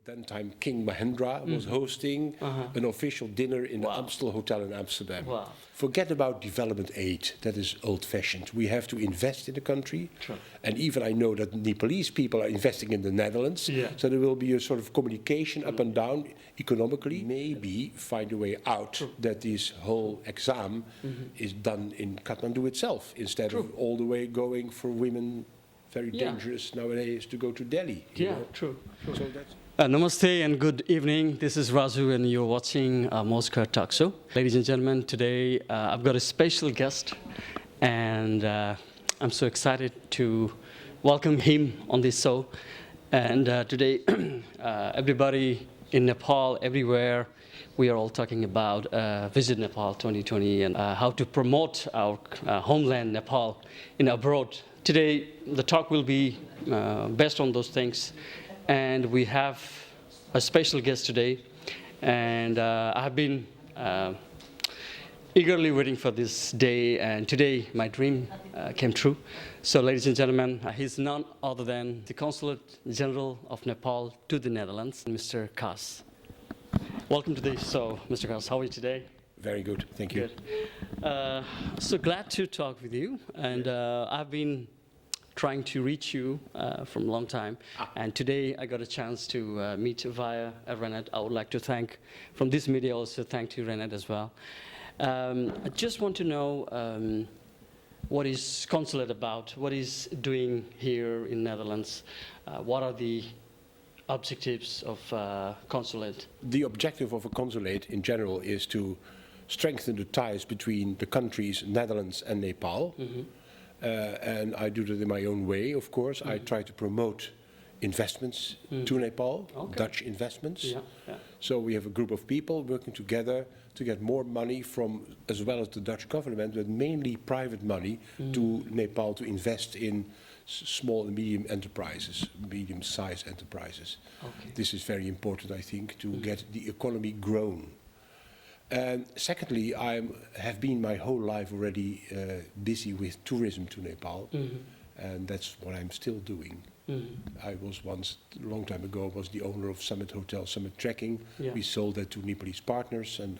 Then time King Mahendra was hosting an official dinner in the Amstel Hotel in Amsterdam. Wow. Forget about development aid, that is old-fashioned. We have to invest in the country. True. And even I know that Nepalese people are investing in the Netherlands. Yeah. So there will be a sort of communication up and down economically. Maybe find a way out that this whole exam is done in Kathmandu itself instead of all the way going for women. Very dangerous nowadays to go to Delhi. You know? True. So that's Namaste and good evening. This is Raju and you're watching Mozgar Talk Show. Ladies and gentlemen, today I've got a special guest and I'm so excited to welcome him on this show. And today, everybody in Nepal, everywhere, we are all talking about Visit Nepal 2020 and how to promote our homeland Nepal in abroad. Today, the talk will be based on those things. And we have a special guest today, and I have been eagerly waiting for this day, and today my dream came true. So ladies and gentlemen, he's none other than the Consulate General of Nepal to the Netherlands, Mr. Kas. Welcome to the show, Mr. Kas. How are you today? very good, thank you. Good. So glad to talk with you, and I've been trying to reach you from a long time. And today I got a chance to meet via Renate. I would like to thank, from this media also, thank you, Renate, as well. I just want to know what is Consulate about? What is doing here in Netherlands? What are the objectives of Consulate? The objective of a consulate in general is to strengthen the ties between the countries Netherlands and Nepal. And I do that in my own way, of course. I try to promote investments to Nepal, Dutch investments. So we have a group of people working together to get more money from, as well as the Dutch government, but mainly private money to Nepal to invest in small and medium enterprises, medium-sized enterprises. This is very important, I think, to get the economy grown. And secondly, I have been my whole life already busy with tourism to Nepal, and that's what I'm still doing. I was once, a long time ago, was the owner of Summit Hotel, Summit Trekking. We sold that to Nepalese partners, and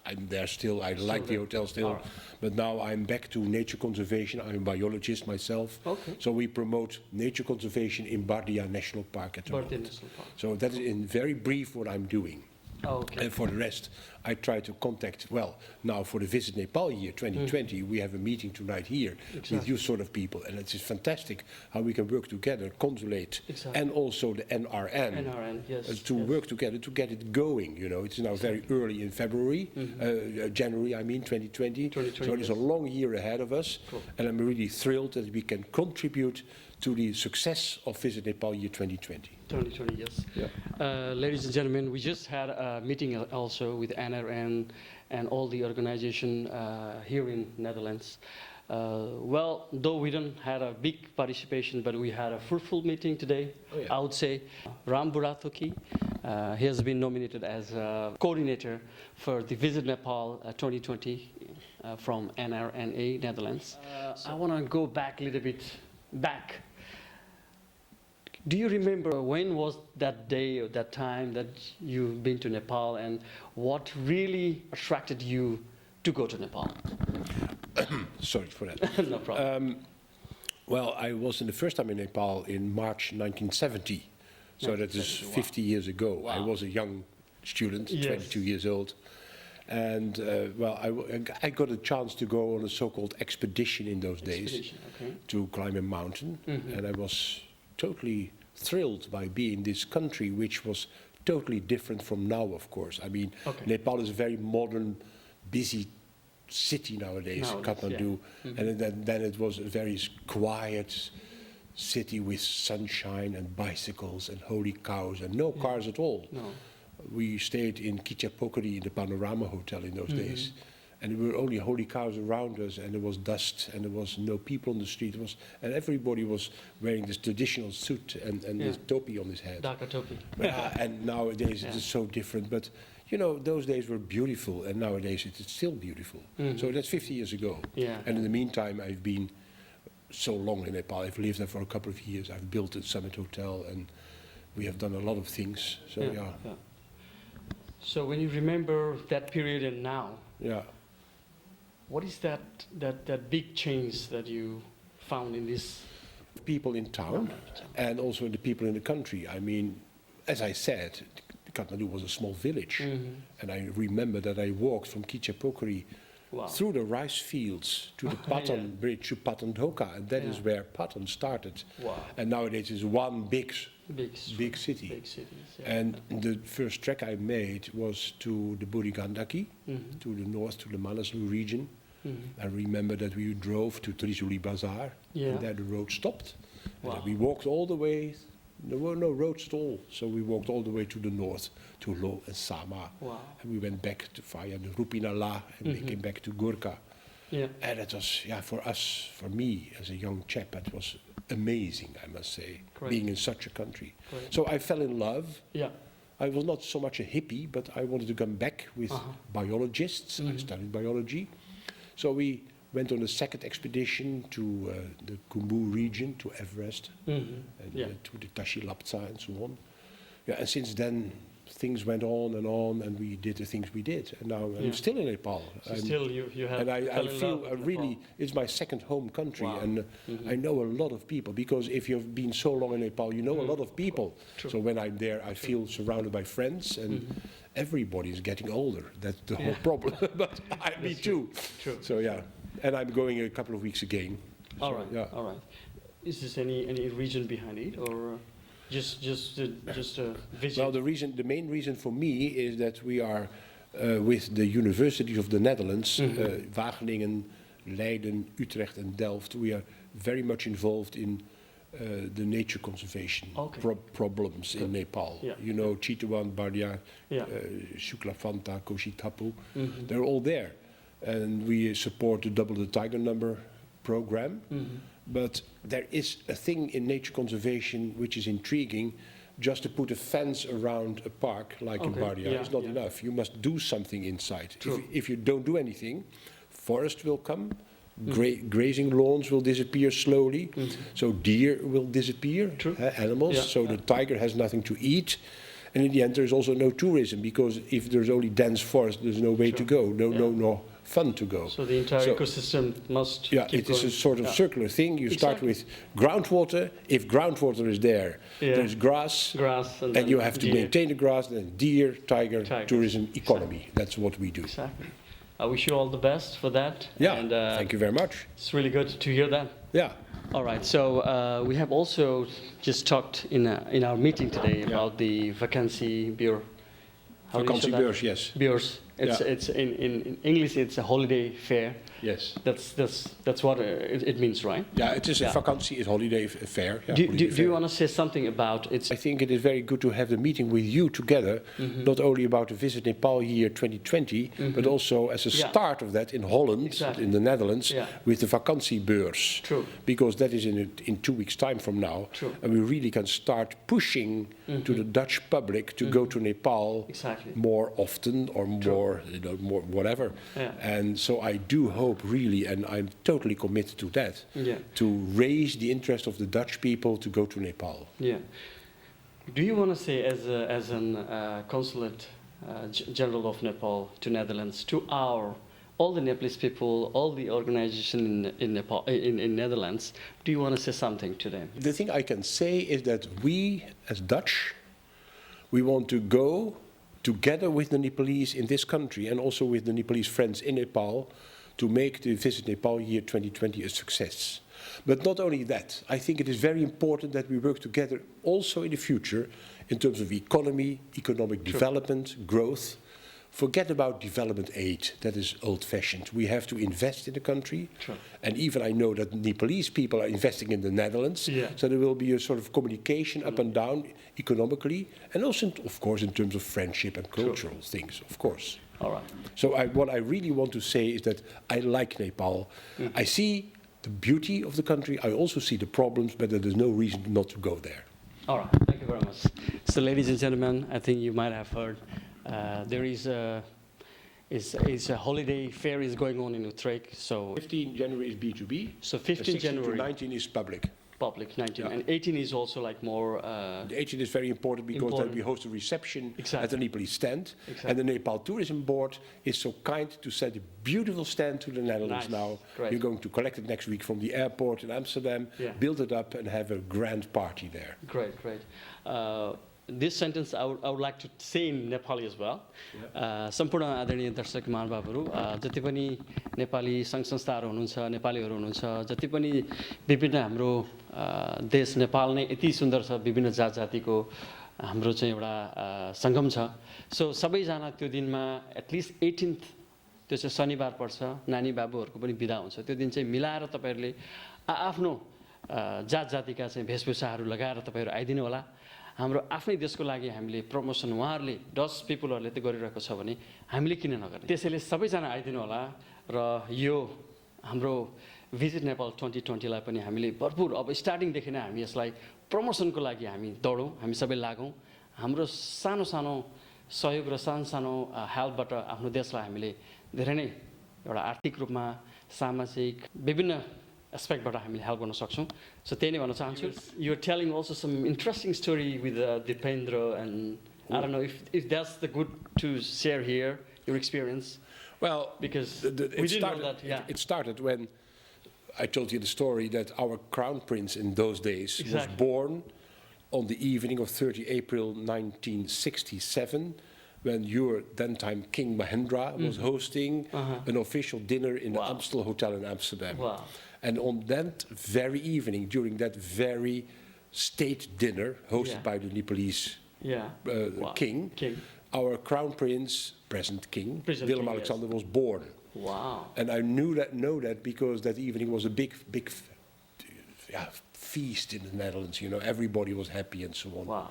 I'm there still. I like the hotel still, but now I'm back to nature conservation. I'm a biologist myself, so we promote nature conservation in Bardia National Park at the moment. So that is in very brief what I'm doing. And for the rest, I try to contact, well, now for the Visit Nepal year 2020, we have a meeting tonight here with you sort of people, and it's fantastic how we can work together, Consulate and also the NRN, to work together to get it going. You know, it's now very early in February, January, I mean, 2020. So there's a long year ahead of us, and I'm really thrilled that we can contribute to the success of Visit Nepal year 2020. 2020, yes. Ladies and gentlemen, we just had a meeting also with NRN and all the organization here in Netherlands. Well, though we don't have a big participation, but we had a fruitful meeting today, I would say. Ram Budhathoki, he has been nominated as coordinator for the Visit Nepal 2020 from NRNA, Netherlands. I want to go back a little bit back. Do you remember when was that day or that time that you've been to Nepal, and what really attracted you to go to Nepal? Sorry for that. No problem. Well, I was in the first time in Nepal in March 1970. So that is 50 years ago. I was a young student, 22 years old. And well, I got a chance to go on a so-called expedition in those days to climb a mountain. And I was totally thrilled by being in this country, which was totally different from now, of course. I mean, Nepal is a very modern, busy city nowadays, Kathmandu. And then it was a very quiet city with sunshine and bicycles and holy cows and no cars at all. We stayed in Kichapokari in the Panorama Hotel in those days. And there were only holy cows around us, and there was dust, and there was no people on the street. And everybody was wearing this traditional suit and this topi on his head. Dhaka topi. And nowadays it is so different. But, you know, those days were beautiful, and nowadays it is still beautiful. So that's 50 years ago. And in the meantime, I've been so long in Nepal. I've lived there for a couple of years. I've built a Summit Hotel, and we have done a lot of things. So yeah. So when you remember that period and now, Yeah. what is that big change that you found in this? People in town and also the people in the country. I mean, as I said, Kathmandu was a small village. And I remember that I walked from Kichapokri through the rice fields to the Patan bridge to Budathoki, and that is where Patan started. And nowadays it's one big city. Big cities, And the first trek I made was to the Budathoki, to the north, to the Manaslu region. I remember that we drove to Trisuli Bazaar, and there the road stopped. And then we walked all the way. There were no roads at all, so we walked all the way to the north, to Lo and Sama. And we went back to via the Rupinala, and we came back to Gurkha. And it was, for us, for me, as a young chap, it was amazing, I must say, being in such a country. So I fell in love. I was not so much a hippie, but I wanted to come back with biologists. I studied biology. So we went on a second expedition to the Khumbu region, to Everest, and to the Tashi Lapsa and so on. And since then, things went on, and we did the things we did. And now I'm still in Nepal. So still you have. And I feel really, it's my second home country, and I know a lot of people, because if you've been so long in Nepal, you know a lot of people. So when I'm there, I feel surrounded by friends, and everybody is getting older. That's the whole problem. But me too. So and I'm going a couple of weeks again. All right. Is there any reason behind it, or just a visit? Well, the main reason for me is that we are with the universities of the Netherlands, Wageningen, Leiden, Utrecht, and Delft. We are very much involved in the nature conservation problems in Nepal. You know, Chitwan, Bardia, Shuklafanta, Koshitapu, they're all there. And we support the Double the Tiger Number program. But there is a thing in nature conservation which is intriguing. Just to put a fence around a park like in Bardia is not enough. You must do something inside. If you don't do anything, forest will come, grazing lawns will disappear slowly, so deer will disappear, animals, so the tiger has nothing to eat. And in the end, there's also no tourism, because if there's only dense forest, there's no way to go, no fun to go. So the entire ecosystem must keep it is going. a sort of circular thing. You start with groundwater. If groundwater is there, there's grass, and you have to maintain the grass, then deer, tiger, tourism, economy. That's what we do. Exactly. I wish you all the best for that. And thank you very much. It's really good to hear that. Yeah. All right, so we have also just talked in our meeting today about the vakantie bureau. Vakantiebeurs, yes. Beurs. It's in English. It's a holiday fair. Yes. That's what it means, right? Yeah, it is a vakantie, is holiday fair. Yeah, do you want to say something about it? I think it is very good to have the meeting with you together, not only about the Visit Nepal year 2020, but also as a start of that in Holland, in the Netherlands, with the vakantiebeurs. True. Because that is in 2 weeks' time from now, and we really can start pushing to the Dutch public to go to Nepal more often or more, more whatever. And so I do hope really, and I'm totally committed to that, to raise the interest of the Dutch people to go to Nepal. Do you want to say, as an consulate general of Nepal to Netherlands, to all the Nepalese people, all the organization in Nepal, in Netherlands, do you want to say something to them? The thing I can say is that we, as Dutch, we want to go together with the Nepalese in this country, and also with the Nepalese friends in Nepal, to make the Visit Nepal year 2020 a success. But not only that, I think it is very important that we work together also in the future in terms of economy, economic development, growth. Forget about development aid, that is old-fashioned. We have to invest in the country. And even I know that Nepalese people are investing in the Netherlands, so there will be a sort of communication up and down economically, and also, of course, in terms of friendship and cultural things, of course. All right. So what I really want to say is that I like Nepal. I see the beauty of the country. I also see the problems, but there's no reason not to go there. All right. Thank you very much. So, ladies and gentlemen, I think you might have heard there is a holiday fair is going on in Utrecht. So 15 January is B2B. So 15 16 January to 19 is public. Public, 19. Yeah. And 18 is also like more... The 18 is very important because then we host a reception at the Nepalese stand. Exactly. And the Nepal Tourism Board is so kind to send a beautiful stand to the Netherlands now. Great. We're going to collect it next week from the airport in Amsterdam, build it up and have a grand party there. Great, great. This sentence I would like to say in Nepali as well. सम्पूर्ण आदरणीय दर्शक महानुभावहरू जति पनि नेपाली सङ्घ संस्थाहरू हुनुहुन्छ नेपालीहरू हुनुहुन्छ जति पनि विभिन्न हाम्रो देश नेपाल नै यति सुन्दर छ विभिन्न जात जातिको हाम्रो चाहिँ एउटा सङ्गम छ सो सबैजना त्यो दिनमा एटलिस्ट 18th त्यो चाहिँ शनिबार पर्छ नानी बाबुहरूको पनि बिदा हुन्छ त्यो दिन चाहिँ मिलाएर तपाईहरुले आफ्नो जात जातिका चाहिँ भेषभूषाहरू लगाएर तपाईहरु आइदिनु होला हाम्रो आफ्नै देशको लागि हामीले प्रमोसन उहाँहरूले 10 पिपलहरूले त गरिरहेको छ भने हामीले किन नगर्ने त्यसैले सबैजना आइदिनु होला र यो हाम्रो भिजिट नेपाल 2020 लाई पनि हामीले भरपुर अब स्टार्टिङदेखि नै हामी यसलाई प्रमोसनको लागि हामी दौडौँ हामी सबै लागौँ हाम्रो सानो सानो सहयोग र सानो सानो हेल्पबाट आफ्नो देशलाई हामीले धेरै नै एउटा आर्थिक रूपमा सामाजिक विभिन्न aspectबाट हामीले हेल्प गर्न सक्छौं सो त्यही नै भन्न चाहन्छु you are telling also some interesting story with Dipendra and I don't know if that's the good to share here your experience. Well, because we didn't know that. It started when I told you the story that our crown prince in those days was born on the evening of 30 April 1967 when your then-time King Mahendra was hosting an official dinner in the Amstel Hotel in Amsterdam. Wow. And on that very evening, during that very state dinner hosted by the Nepalese king, our crown prince, present king, Willem-Alexander, was born. Wow. And I know that because that evening was a big feast in the Netherlands. You know, everybody was happy and so on. Wow.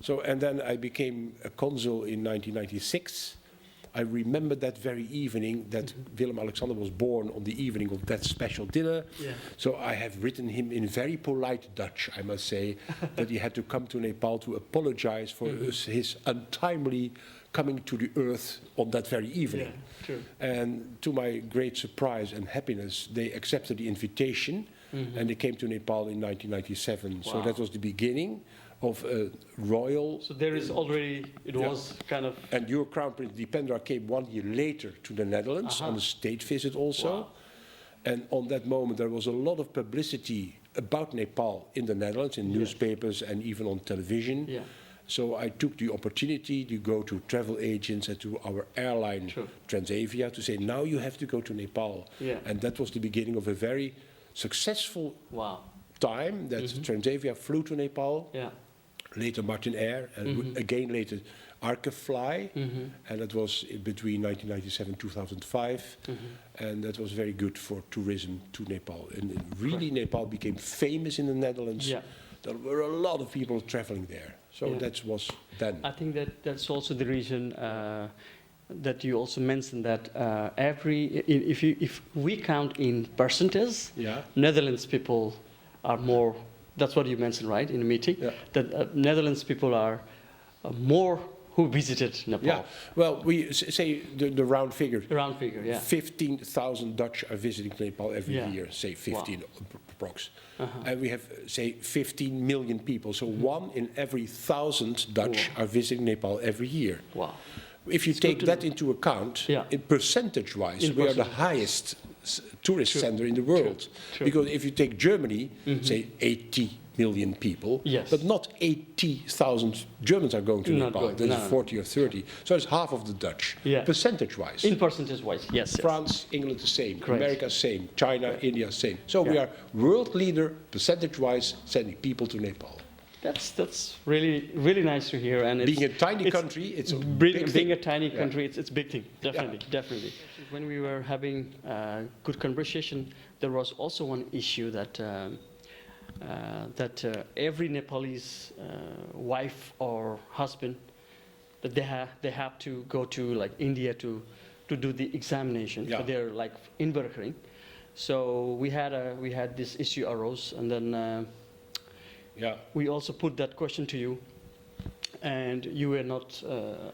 So, and then I became a consul in 1996. I remember that very evening that Willem-Alexander was born on the evening of that special dinner. Yeah. So I have written him in very polite Dutch, I must say, that he had to come to Nepal to apologize for his untimely coming to the earth on that very evening. Yeah, true. And to my great surprise and happiness, they accepted the invitation and they came to Nepal in 1997. Wow. So that was the beginning of a royal... So there is already, it was kind of... And your crown prince Dipendra came 1 year later to the Netherlands on a state visit also. Wow. And on that moment there was a lot of publicity about Nepal in the Netherlands, in newspapers and even on television. Yeah. So I took the opportunity to go to travel agents and to our airline Transavia to say, now you have to go to Nepal. Yeah. And that was the beginning of a very successful time that Transavia flew to Nepal. Yeah. Later Martin Air, and again later Arkefly, and that was between 1997 and 2005, and that was very good for tourism to Nepal. And really Nepal became famous in the Netherlands. Yeah. There were a lot of people traveling there, so that was then. I think that's also the reason that you also mentioned that if we count in percentage, Netherlands people are more. That's what you mentioned, right, in the meeting? Yeah. That Netherlands people are more who visited Nepal. Yeah, well, we say the round figure. The round figure, yeah. 15,000 Dutch are visiting Nepal every year, say 15 approx. And we have, say, 15 million people. So 1 in every 1,000 Dutch are visiting Nepal every year. Wow. If you take that into account, in percentage-wise, we are the highest tourist center in the world. True. Because if you take Germany, say 80 million people, but not 80,000 Germans are going to Nepal. That's 40 or 30. So it's half of the Dutch, percentage-wise. In percentage-wise, yes. France, England the same, America same, China, India same. So we are world leader, percentage-wise, sending people to Nepal. That's really nice to hear. And being a tiny country, it's a big thing. Being a tiny country, it's a big thing. Definitely. When we were having good conversation, there was also one issue that every Nepalese wife or husband that they have to go to like India to do the examination. So they're like inwerkering. So we had this issue arose, and then. We also put that question to you, and you were not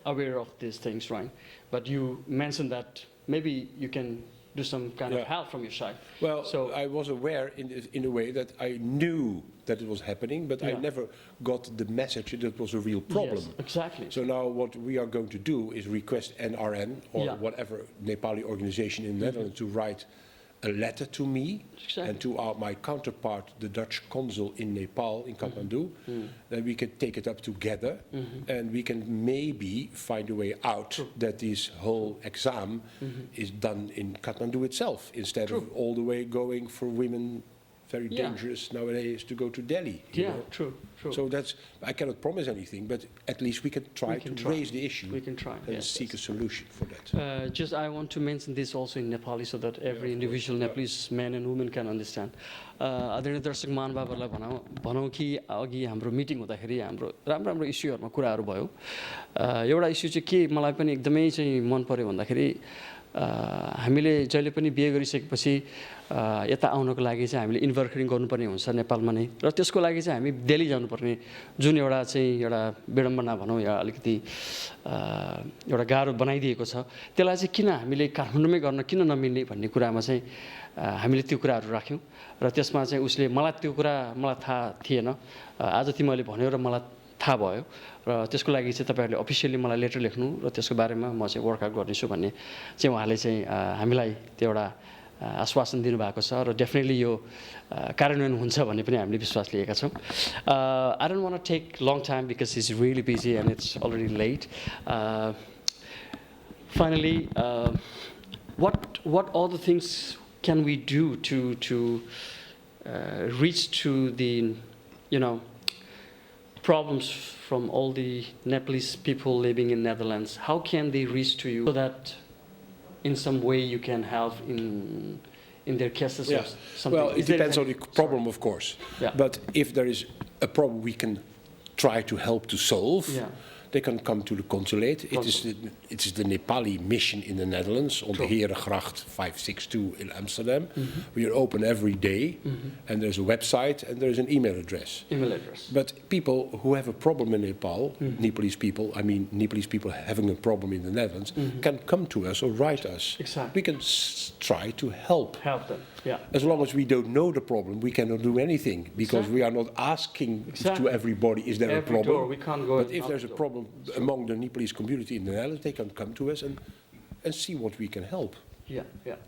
aware of these things, right? But you mentioned that maybe you can do some kind of help from your side. Well, so I was aware in a way that I knew that it was happening, but I never got the message that it was a real problem. Yes, exactly. So now what we are going to do is request NRN or whatever Nepali organization in the Netherlands to write a letter to me and to my counterpart, the Dutch consul in Nepal, in Kathmandu, that we can take it up together and we can maybe find a way out that this whole exam is done in Kathmandu itself instead of all the way going for women. Very dangerous nowadays to go to Delhi. You know? True. So I cannot promise anything, but at least we can try to raise the issue. We can try and seek a solution for that. Just I want to mention this also in Nepali so that every individual Nepalese man and woman can understand. आदरणीय दर्शक महानुभावहरूलाई भनौँ कि अघि हाम्रो meeting हुँदाखेरि हाम्रो राम्रो राम्रो इस्युहरुमा कुराहरू भयो एउटा इस्यु चाहिँ के मलाई पनि एकदमै चाहिँ मन पर्यो भन्दाखेरि हामीले जहिले पनि बिहे गरिसकेपछि यता आउनको लागि चाहिँ हामीले इन्भर्खरिङ गर्नुपर्ने हुन्छ नेपालमा नै र त्यसको लागि चाहिँ हामी दिल्ली जानुपर्ने जुन एउटा विडम्बना भनौँ या अलिकति एउटा गाह्रो बनाइदिएको छ त्यसलाई चाहिँ किन हामीले काठमाडौँमै गर्न किन नमिल्ने भन्ने कुरामा चाहिँ हामीले त्यो कुराहरू राख्यौँ र त्यसमा चाहिँ उसले मलाई थाहा थिएन आज तिमीले भन्यो र मलाई थाहा भयो र त्यसको लागि चाहिँ तपाईहरुले अफिसियली मलाई लेटर लेख्नु र त्यसको बारेमा म चाहिँ वर्कआउट गर्नेछु भन्ने चाहिँ उहाँले चाहिँ हामीलाई त्यो एउटा आश्वासन दिनुभएको छ र डेफिनेटली यो कार्यान्वयन हुन्छ भन्ने पनि हामीले विश्वास लिएका छौँ I don't want to take long time because he's really busy and it's already late. Finally, what other things can we do to reach to the problems from all the Nepalese people living in Netherlands? How can they reach to you so that in some way you can help in their cases or something? Well, it depends on the problem, of course. But if there is a problem we can try to help to solve, they can come to the consulate. It is the Nepali mission in the Netherlands on the Herengracht 562 in Amsterdam. We are open every day, and there's a website and there's an email address. But people who have a problem in Nepal, Nepalese people having a problem in the Netherlands, can come to us or write us. We can try to help them. As long as we don't know the problem, we cannot do anything because we are not asking to everybody, is there a problem? We can't go. But if there's a problem among the Nepalese community in the Netherlands, they can come to us and see what we can help.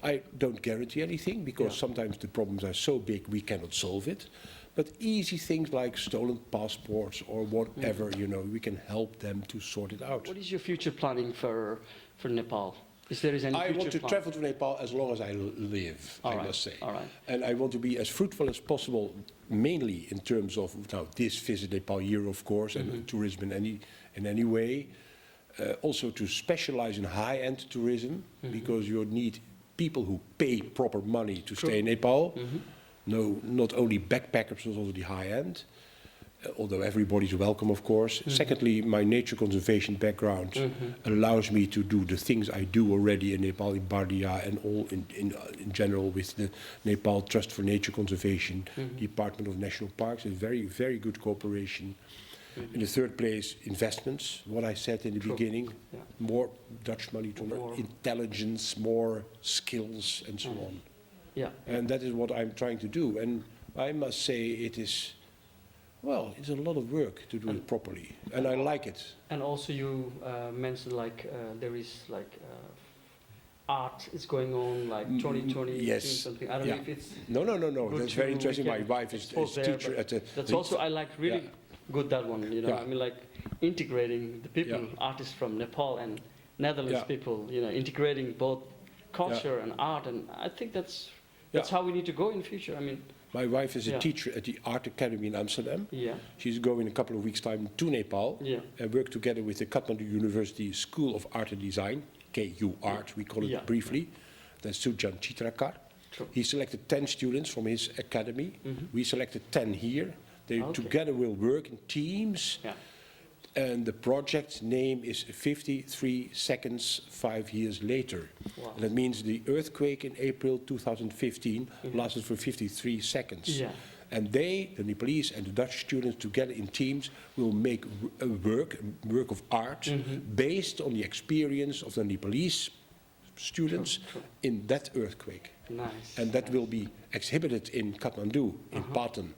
I don't guarantee anything because sometimes the problems are so big we cannot solve it. But easy things like stolen passports or whatever, we can help them to sort it out. What is your future planning for Nepal? If there is any I future want to plan? travel to Nepal as long as I live, I must say. And I want to be as fruitful as possible, mainly in terms of this Visit Nepal year, of course, and tourism in any way. Also to specialize in high-end tourism, because you need people who pay proper money to stay in Nepal. No, not only backpackers, but also the high-end. Although everybody's welcome, of course. Secondly, my nature conservation background allows me to do the things I do already in Nepal, in Bardia, and all in general with the Nepal Trust for Nature Conservation, Department of National Parks. A very, very good cooperation. In the third place, investments. What I said in the beginning, more Dutch money to intelligence, more skills, and so on. And that is what I'm trying to do. And I must say it is. Well, it's a lot of work to do it properly, and I like it. And also you mentioned there is art is going on, like 2020 something. I don't know if it's... No. That's very interesting. My wife is teacher at the... That's also, I like really good that one, I mean like integrating the people, artists from Nepal and Netherlands people, integrating both culture and art, and I think that's how we need to go in future. I mean... My wife is a teacher at the Art Academy in Amsterdam. She's going in a couple of weeks' time to Nepal and work together with the Kathmandu University School of Art and Design, KU Art, we call it briefly. That's Sujan Chitrakar. He selected 10 students from his academy. We selected 10 here. They together will work in teams. And the project name is 53 Seconds, 5 Years Later. And that means the earthquake in April 2015 lasted for 53 seconds. And they, the Nepalese and the Dutch students together in teams, will make a work of art based on the experience of the Nepalese students in that earthquake. Nice. And that will be exhibited in Kathmandu, in Patan,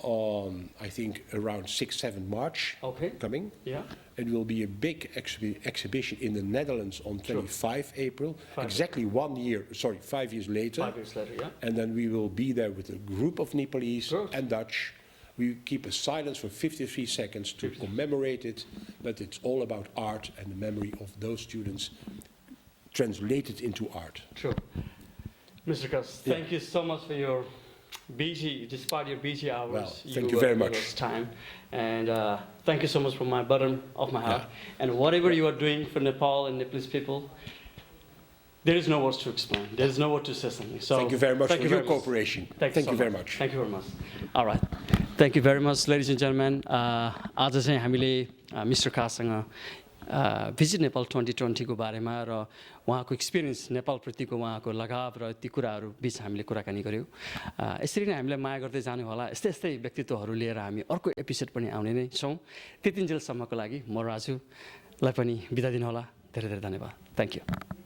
on, I think, around 6-7 March coming. Yeah. It will be a big exhibition in the Netherlands on 25 April, exactly 5 years later. 5 years later, yeah. And then we will be there with a group of Nepalese and Dutch. We keep a silence for 53 seconds to commemorate it, but it's all about art and the memory of those students translated into art. True. Mr. Gus, thank you so much for your despite your busy hours. Well, thank you very much. Time. And thank you so much from my bottom of my heart. And whatever you are doing for Nepal and Nepalese people, there is no words to explain. There is no word to say something. So thank you very much for your cooperation. Thank you very much. Thank you very much. All right. Thank you very much, ladies and gentlemen. आज चाहिँ हामीले mister कासँग visit Nepal 2020 को बारेमा र उहाँको experience नेपालप्रतिको उहाँको लगाव र ती कुराहरू बिच हामीले कुराकानी गर्यौँ। यसरी नै हामीलाई माया गर्दै जानु होला। यस्तै यस्तै व्यक्तित्वहरू लिएर हामी अर्को एपिसोड पनि आउने नै छौँ। त्यतिन्जेलसम्मको लागि म राजुलाई पनि बिदा दिनु होला। धेरै धेरै धन्यवाद। Thank you.